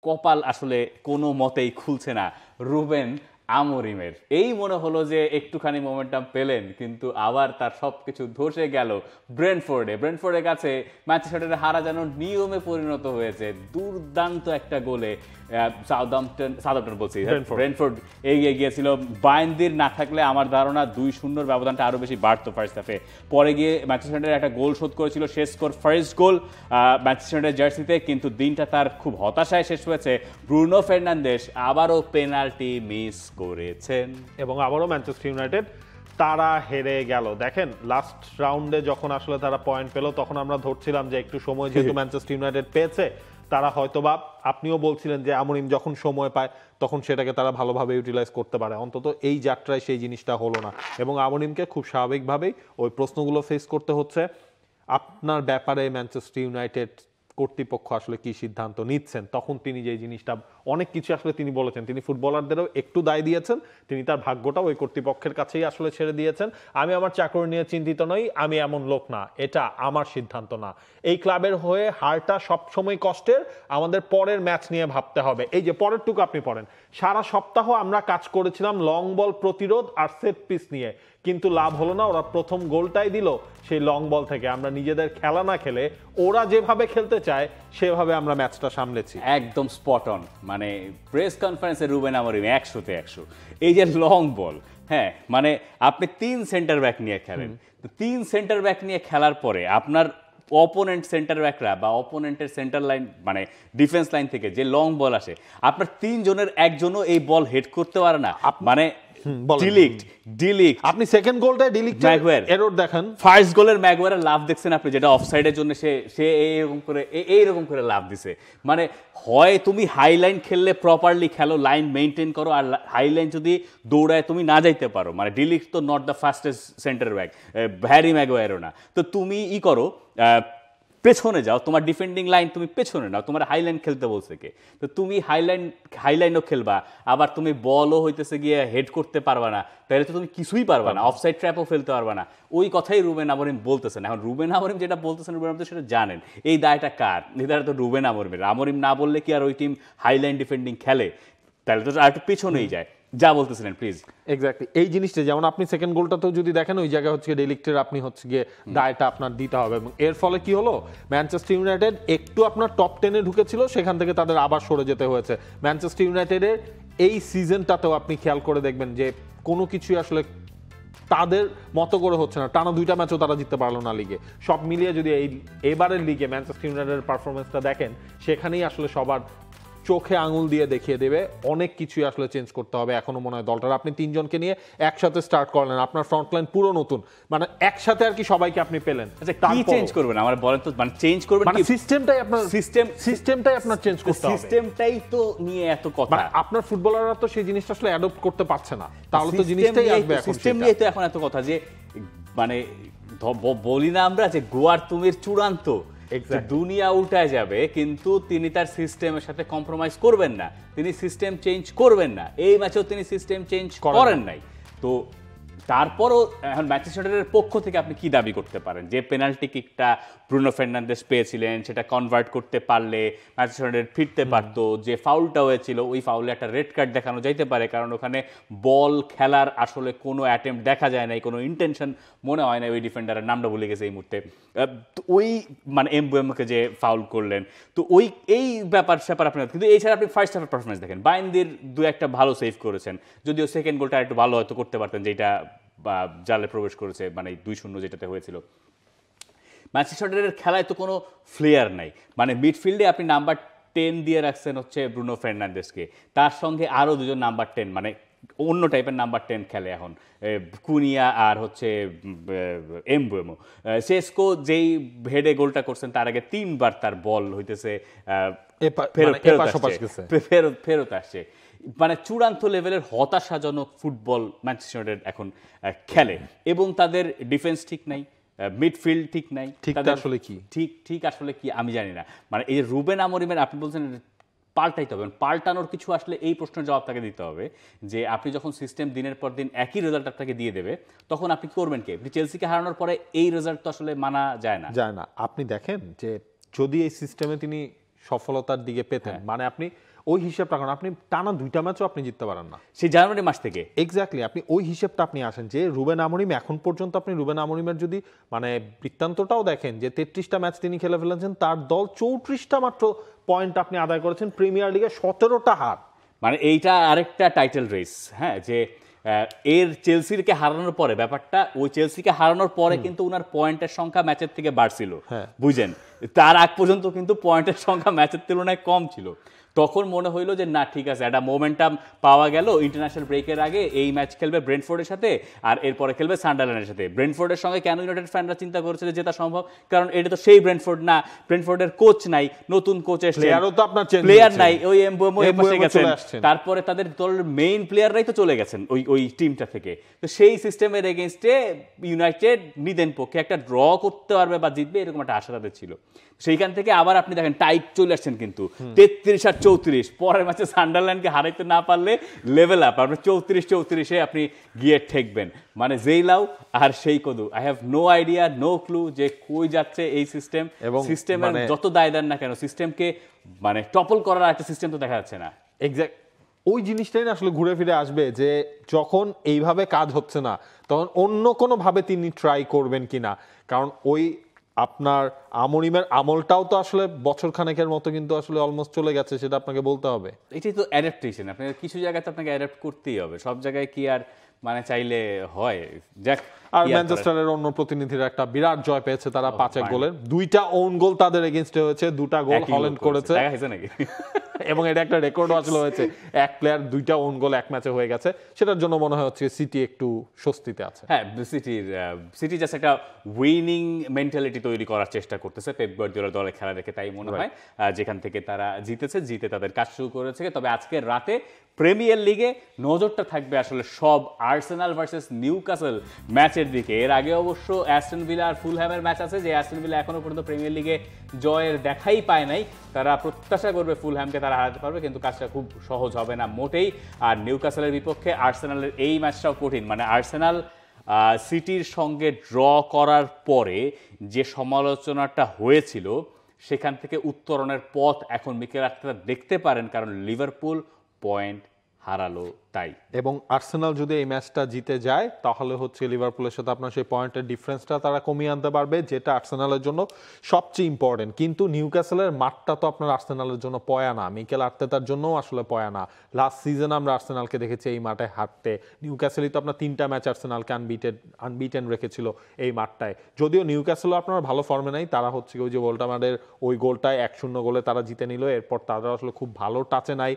কপাল আসলে কোনো মতেই খুলছে না রুবেন আমোরিমের। এই মনে হলো যে একটুখানি মোমেন্টাম পেলেন, কিন্তু আবার তার সবকিছু ধসে গেল ব্রেন্টফোর্ডের কাছে। ম্যানচেস্টার হারা যেন নিয়মে পরিণত হয়েছে। দুর্দান্ত একটা গোলে সাউদাম্পটন বলছি, ব্রেন্টফোর্ড এগিয়ে গিয়েছিল। বায়েনদির না থাকলে আমার ধারণা 2-0 ব্যবধানটা আরো বেশি বাড়তো ফার্স্ট হাফে। পরে গিয়ে ম্যানচেস্টার একটা গোল শোধ করেছিল, শেষ স্কোর ফার্স্ট গোল ম্যানচেস্টার জার্সিতে, কিন্তু দিনটা তার খুব হতাশায় শেষ হয়েছে। ব্রুনো ফার্নান্দেস আবারও পেনাল্টি মিস করেছেন এবং আবারও ম্যানচেস্টার ইউনাইটেড তারা হেরে গেল। দেখেন লাস্ট রাউন্ডে যখন আসলে তারা পয়েন্ট পেল, তখন আমরা ধরছিলাম যে একটু সময় যেহেতু ম্যানচেস্টার ইউনাইটেড পেয়েছে, তারা হয়তোবা, আপনিও বলছিলেন যে আমরিম যখন সময় পায় তখন সেটাকে তারা ভালোভাবে ইউটিলাইজ করতে পারে। অন্তত এই যাত্রায় সেই জিনিসটা হলো না এবং আমরিমকে খুব স্বাভাবিকভাবেই ওই প্রশ্নগুলো ফেস করতে হচ্ছে। আপনার ব্যাপারে ম্যানচেস্টার ইউনাইটেড কর্তৃপক্ষ আসলে কি সিদ্ধান্ত নিচ্ছেন, তখন তিনি যে জিনিসটা অনেক কিছু আসলে তিনি বলেছেন, তিনি ফুটবলারদেরও একটু দায় দিয়েছেন, তিনি তার ভাগ্যটা ওই কর্তৃপক্ষের কাছেই আসলে ছেড়ে দিয়েছেন। আমি আমার চাকরি নিয়ে চিন্তিত নই, আমি এমন লোক না, এটা আমার সিদ্ধান্ত না। এই ক্লাবের হয়ে হারটা সবসময় কষ্টের, আমাদের পরের ম্যাচ নিয়ে ভাবতে হবে। এই যে পরেরটুকু আপনি পড়েন, সারা সপ্তাহ আমরা কাজ করেছিলাম লং বল প্রতিরোধ আর সেট পিস নিয়ে, কিন্তু লাভ হলো না। ওরা প্রথম গোলটাই দিল সেই লং বল থেকে। আমরা নিজেদের খেলা না খেলে ওরা যেভাবে খেলতে চায় সেভাবে আমরা ম্যাচটা সামলেছি। একদম স্পট অন। মানে প্রেস কনফারেন্সে রুবেন আমরিম 100-তে 100। এই যে লং বল, হ্যাঁ, মানে আপনি 3 সেন্টার ব্যাক নিয়ে খেলেন, তো 3 সেন্টার ব্যাক নিয়ে খেলার পরে আপনার অপোনেন্ট সেন্টার ব্যাকরা বা অপোনেন্টের সেন্টার লাইন মানে ডিফেন্স লাইন থেকে যে লং বল আসে, আপনার 3 জনের একজনও এই বল হেড করতে পারে না। মানে ডিলিক্ট আপনি সেকেন্ড গোলটায় ডিলিক্ট এরর দেখেন, ফার্স্ট গোলের ম্যাগুয়ারের লাভ দেখছেন আপনি, যেটা অফসাইডের জন্য সে এইরকম করে লাভ দিছে। মানে হয় তুমি হাই লাইন খেললে প্রপারলি খেলো, লাইন মেইনটেইন করো, আর হাই লাইন যদি দৌড়ায় তুমি না যাইতে পারো, মানে ডিলিক্ট তো not the fastest centre back, Harry ম্যাগুয়ারও না, তো তুমি করো পেছনে যাও, তোমার ডিফেন্ডিং লাইন তুমি পেছনে নাও, তোমার হাইলাইন খেলতে বলছে কে, তো তুমি হাইলাইনও খেলবা, আবার তুমি বলও হইতেছে গিয়ে হেড করতে পারবা না, তাহলে তো তুমি কিছুই পারবা না, অফসাইড ট্র্যাপও ফেলতে পারবা না। ওই কথাই রুবেন আমরিম বলতেছেন। এখন রুবেন আমরিম যেটা বলতেছেন, রুবেন আমরিম সেটা জানেন এই দায়টা কার, এই দায়টা তো রুবেন আমরিমের। আমরিম না বললে কি আর ওই টিম হাইলাইন ডিফেন্ডিং খেলে? তাহলে তো আর একটু পেছনেই যায়। যা বলতেছিলেন প্লিজ। এক্স্যাক্টলি এই জিনিসটা, যেমন আপনি সেকেন্ড গোলটাতেও যদি দেখেন, ওই জায়গায় হচ্ছে ডেলিক্টের আপনি হচ্ছে গিয়ে দায়টা আপনার দিতে হবে, এবং এর ফলে কি হলো, ম্যানচেস্টার ইউনাইটেড একটু আপনার টপ 10-এ ঢুকেছিল, সেখান থেকে তাদের আবার সরে যেতে হয়েছে। ম্যানচেস্টার ইউনাইটেডের এই সিজনটাতেও আপনি খেয়াল করে দেখবেন যে কোনো কিছুই আসলে তাদের মতো করে হচ্ছে না। টানা 2টা ম্যাচও তারা জিততে পারলো না লিগে। সব মিলিয়ে যদি এবারের লিগে ম্যানচেস্টার ইউনাইটেডের পারফরমেন্সটা দেখেন, সেখানেই আসলে সবার চোখে আঙুল দিয়ে দেখিয়ে দেবে অনেক কিছুই আসলে চেঞ্জ করতে হবে এখনো মনে হয় দলটার। আপনি 3 জনকে নিয়ে একসাথে স্টার্ট করলেন, আপনার ফ্রন্টলাইন পুরো নতুন, মানে একসাথে আর কি সবাইকে আপনি পেলেন। আচ্ছা, কি চেঞ্জ করবেন আমার বলেন তো? মানে চেঞ্জ করবেন মানে সিস্টেমটাই আপনার চেঞ্জ করতে হবে। সিস্টেমটাই তো নিয়ে এত কথা, আপনার ফুটবলাররা তো সেই জিনিসটা আসলে অ্যাডপ্ট করতে পারছে না, তাহলে তো জিনিসটাই আসবে। এখন সিস্টেম নিয়ে তো এখন এত কথা যে মানে বলি না আমরা যে গোয়ার তুমির চূড়ান্ত দুনিয়া উল্টায় যাবে, কিন্তু তিনি তার সিস্টেমের সাথে কম্প্রোমাইজ করবেন না, তিনি সিস্টেম চেঞ্জ করবেন না। এই ম্যাচেও তিনি সিস্টেম চেঞ্জ করেন নাই। তো তারপরও এখন ম্যানচেস্টারের পক্ষ থেকে আপনি কি দাবি করতে পারেন? যে পেনাল্টি কিকটা ব্রুনো ফার্নান্দেস পেয়েছিলেন, সেটা কনভার্ট করতে পারলে ম্যানচেস্টার ফিরতে পারতো। যে ফাউলটা হয়েছিল, ওই ফাউলে একটা রেড কার্ড দেখানো যাইতে পারে, কারণ ওখানে বল খেলার আসলে কোনো অ্যাটেম্প্ট দেখা যায় নাই, কোনো ইন্টেনশন মনে হয় না। ওই ডিফেন্ডারের নামটা ভুলে গেছে এই মুহূর্তে, ওই মানে এমবুয়েমকে যে ফাউল করলেন, তো এই ব্যাপার আপনি, কিন্তু এছাড়া আপনি ফার্স্ট হাফের পারফরমেন্স দেখেন, বায়েনদির 2-1টা ভালো সেভ করেছেন, যদিও সেকেন্ড গোলটা একটু ভালো হয়তো করতে পারতেন, যেটা বা জালে প্রবেশ করেছে, মানে 2-0 যেটাতে হয়েছিল। ম্যানচেস্টারের খেলায় তো কোনো ফ্লেয়ার নাই, মানে মিডফিল্ডে আপনি নাম্বার 10 দিয়ে রাখছেন হচ্ছে ব্রুনো ফার্নান্দেসকে, তার সঙ্গে আরও 2জন নাম্বার 10, মানে অন্য টাইপের নাম্বার 10 খেলে এখন, কুনিয়া আর হচ্ছে এমবুয়েমো। সেস্কো যেই হেডে গোলটা করছেন, তার আগে 3বার তার বল হইতেছে ফেরত আসছে। মানে চূড়ান্ত লেভেলের হতাশাজনক ফুটবল ম্যানচেস্টার এখন খেলে, এবং তাদের ডিফেন্স ঠিক নাই, মিডফিল্ড ঠিক নাই, আসলে কি ঠিক আসলে কি আমি জানি না। মানে এই রুবেন আমরিমের, আপনি বলছেন পাল্টাইতে হবে, পাল্টানোর কিছু আসলে এই প্রশ্নের জবাব তাকে দিতে হবে যে আপনি যখন সিস্টেম দিনের পর দিন একই রেজাল্ট আপনাকে দিয়ে দেবে, তখন আপনি কি করবেন? কি আপনি চেলসিকে হারানোর পরে এই রেজাল্ট তো আসলে মানা যায় না। আপনি দেখেন যে যদি এই সিস্টেমে তিনি সফলতার দিকে পেতেন, মানে আপনি ওই হিসেবটা কারণ আপনি টানা 2টা ম্যাচও আপনি জিততে পারেন না সেই জানুয়ারি মাস থেকে। এক্স্যাক্টলি, আপনি ওই হিসেবটা আপনি আসেন যে রুবেন আমরিম এখন পর্যন্ত আপনি রুবেন আমরিমের যদি মানে বৃত্তান্তটাও দেখেন যে 33টা ম্যাচ তিনি খেলে ফেলেছেন, তার দল 34টা মাত্র পয়েন্ট আপনি আদায় করেছেন, প্রিমিয়ার লিগে 17টা হার। মানে এইটা আরেকটা টাইটেল রেস, হ্যাঁ, যে এর চেলসিকে হারানোর পরে ব্যাপারটা, ওই চেলসিকে হারানোর পরে কিন্তু ওনার পয়েন্টের সংখ্যা ম্যাচের থেকে বাড়ছিল, বুঝেন, তার আগ পর্যন্ত কিন্তু পয়েন্টের সংখ্যা ম্যাচের তুলনায় কম ছিল। তখন মনে হইলো যে না ঠিক আছে, একটা মোমেন্টাম পাওয়া গেল, ইন্টারন্যাশনাল ব্রেকের আগে এই ম্যাচ খেলবে ব্রেন্টফোর্ডের সাথে আর এরপরে খেলবে সান্ডারল্যান্ডের সাথে। ব্রেন্টফোর্ডের সঙ্গে কেন ইউনাইটেড ফ্যানরা চিন্তা করেছে যে জেতা সম্ভব, কারণ এটা তো সেই ব্রেন্টফোর্ড না, ব্রেন্টফোর্ডের কোচ নাই, নতুন কোচ এসেছে, প্লেয়ার নাই, ওই এমবুয়েমো এসে গেছেন, তারপরে তাদের দলের মেইন প্লেয়াররাই তো চলে গেছেন ওই টিমটা থেকে। তো সেই সিস্টেমের এগেইনস্টে ইউনাইটেড নিদেন পক্ষে একটা ড্র করতে পারবে বা জিতবে এরকম একটা আশা তাদের ছিল। সেইখান থেকে আবার আপনি দেখেন টাইট চলে আসছেন কিন্তু 33-34, পরের ম্যাচে সান্ডারল্যান্ডকে হারাইতে না পারলে লেভেল আপ, আপনি 34-34 আপনি গিয়ে ঠেকবেন। মানে যেই লাউ আর সেই কদু, I have no idea, no clue যে কই যাচ্ছে এই সিস্টেম। এবং সিস্টেমের যত দায় দেন না কেন, সিস্টেমকে মানে টপল করার একটা সিস্টেম তো দেখা যাচ্ছে না। এক্স্যাক্ট ওই জিনিসটাই না আসলে ঘুরে ফিরে আসবে যে যখন এইভাবে কাজ হচ্ছে না তখন অন্য কোনো ভাবে তিনি ট্রাই করবেন কিনা, কারণ ওই আপনার আমরিমের আমলটাও তো আসলে বছর খানেকের মতো কিন্তু আসলে অলমোস্ট চলে গেছে, সেটা আপনাকে বলতে হবে। এটাই তো অ্যাডাপ্টেশন, আপনার কিছু জায়গায় তো আপনাকে অ্যাডাপ্ট করতেই হবে, সব জায়গায় কি আর মানে চাইলে হয়। যাক, আর ম্যানচেস্টারের অন্য প্রতিনিধিরা একটা বিরাট জয় পেয়েছে তারা 5 গোলের, 2টা ওন গোল তাদের এগেইনস্টে হয়েছে, 2টা গোল হল্যান্ড করেছে নাকি এবং এটা একটা রেকর্ডও আসলে হয়েছে, এক প্লেয়ার 2টা ওন গোল এক ম্যাচে হয়ে গেছে, সেটার জন্য মনে হয় হচ্ছে সিটি একটু স্বস্তিতে আছে। হ্যাঁ, সিটি জাস্ট একটা উইনিং মেন্টালিটি তৈরি করার চেষ্টা করতেছে পেপ গার্দিওলার দলের খেলা দেখে, তাই মনে হয় যেখান থেকে তারা জিতে তাদের কাজ শুরু করেছে। তবে আজকের রাতে প্রিমিয়ার লিগে নজরটা থাকবে আসলে সব আর্সেনাল ভার্সেস নিউক্যাসল ম্যাচের দিকে। এর আগে অবশ্য অ্যাস্টন ভিলা আর ফুলহ্যামের ম্যাচ আছে, যে অ্যাস্টন ভিলা এখনো পর্যন্ত প্রিমিয়ার লিগে জয়ের দেখাই পায় নাই। তারা প্রত্যাশা করবে ফুলহ্যামকে তারা হারাতে পারবে, কিন্তু কাজটা খুব সহজ হবে না মোটেই। আর নিউক্যাসলের বিপক্ষে আর্সেনালের এই ম্যাচটাও কঠিন, মানে আর্সেনাল সিটির সঙ্গে ড্র করার পরে যে সমালোচনাটা হয়েছিল সেখান থেকে উত্তরণের পথ এখন মিকেল আর্তেতা দেখতে পারেন, কারণ লিভারপুল পয়েন্ট হারালো তাই। এবং আর্সেনাল যদি এই ম্যাচটা জিতে যায় তাহলে হচ্ছে লিভারপুলের সাথে আপনার সেই পয়েন্টের ডিফারেন্সটা তারা কমিয়ে আনতে পারবে, যেটা আর্সেনালের জন্য সবচেয়ে ইম্পর্টেন্ট। কিন্তু নিউক্যাসলের মাঠটা তো আপনার আর্সেনালের জন্য পয়া না, মিকেল আর্তেতার জন্যও আসলে পয়া না। লাস্ট সিজনে আমরা আর্সেনালকে দেখেছি এই মাঠে হারতে, নিউক্যাসলই তো আপনার 3টা ম্যাচ আর্সেনালকে আনবিটেন রেখেছিল এই মাঠটায়। যদিও নিউক্যাসলও আপনার ভালো ফর্মে নাই, তারা হচ্ছে ওই যে ভোল্টামারের ওই গোলটায় 1-0 গোলে তারা জিতে নিল, এরপর তারা আসলে খুব ভালো টাচে নাই।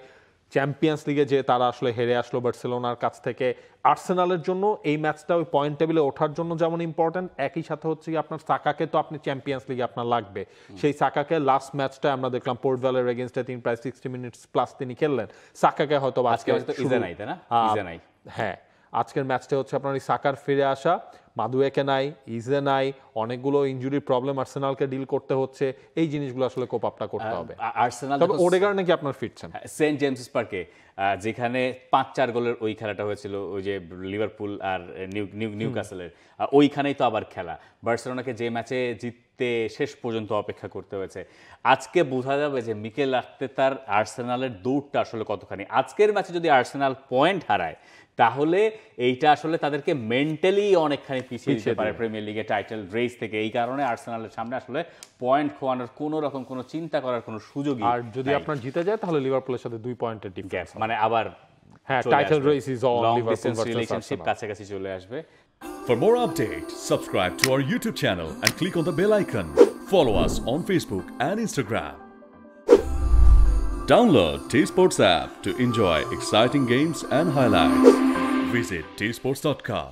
চ্যাম্পিয়ন্স লিগে যে তারা আসলে হেরে আসলো বার্সেলোনার কাছ থেকে। আর্সেনালের জন্য এই ম্যাচটা ওই পয়েন্ট টেবিলে ওঠার জন্য যেমন ইম্পর্টেন্ট, একই সাথে হচ্ছে আপনার সাকাকে তো আপনি চ্যাম্পিয়ন্স লিগে আপনার লাগবে। সেই সাকাকে লাস্ট ম্যাচটা আমরা দেখলাম পোর্ট ভ্যালের এগেইনস্টে তিনি প্রায় 60 মিনিটস প্লাস তিনি খেললেন। সাকাকে হয়তো আজকে হ্যাঁ আজকের ম্যাচটা হচ্ছে আপনার এই সাকার ফিরে আসা, মাদুয়েকে নাই, ইজে নাই, অনেকগুলো ইনজুরি প্রবলেম আর্সেনালকে ডিল করতে হচ্ছে, এই জিনিসগুলো আসলে কোপ আপটা করতে হবে। আর্সেনাল তবে ওডেগার নাকি আপনার ফিরছেন সেন্ট জেমস পার্কে, যেখানে 5-4 গোলের ওই খেলাটা হয়েছিল ওই যে লিভারপুল আর নিউক্যাসলের, ওইখানেই তো আবার খেলা। বার্সেলোনাকে যে ম্যাচে জিততে শেষ পর্যন্ত অপেক্ষা করতে হয়েছে। আজকে বোঝা যাবে যে মিকেল আর্তেতার আর্সেনালের দৌড়টা আসলে কতখানি। আজকের ম্যাচে যদি আর্সেনাল পয়েন্ট হারায় তাহলে এইটা আসলে তাদেরকে মেন্টালি অনেকখানি পিছিয়ে দিতে পারে প্রিমিয়ার লিগে টাইটেল রেস থেকে। এই কারণে আর্সেনালের সামনে আসলে পয়েন্ট খোয়ানোর কোনো রকম কোনো চিন্তা করার কোনো সুযোগই, আর যদি আপনার জিতে যায় তাহলে লিভারপুলের সাথে 2 পয়েন্টের ডিফারেন্স, মানে আবার হ্যাঁ title race is on, Liverpool versus relationship কাছাকাছি চলে আসবে। For more updates, subscribe to our YouTube channel and click on the bell icon. Follow us on Facebook and Instagram. Download T-Sports app to enjoy exciting games and highlights. Visit tsports.com.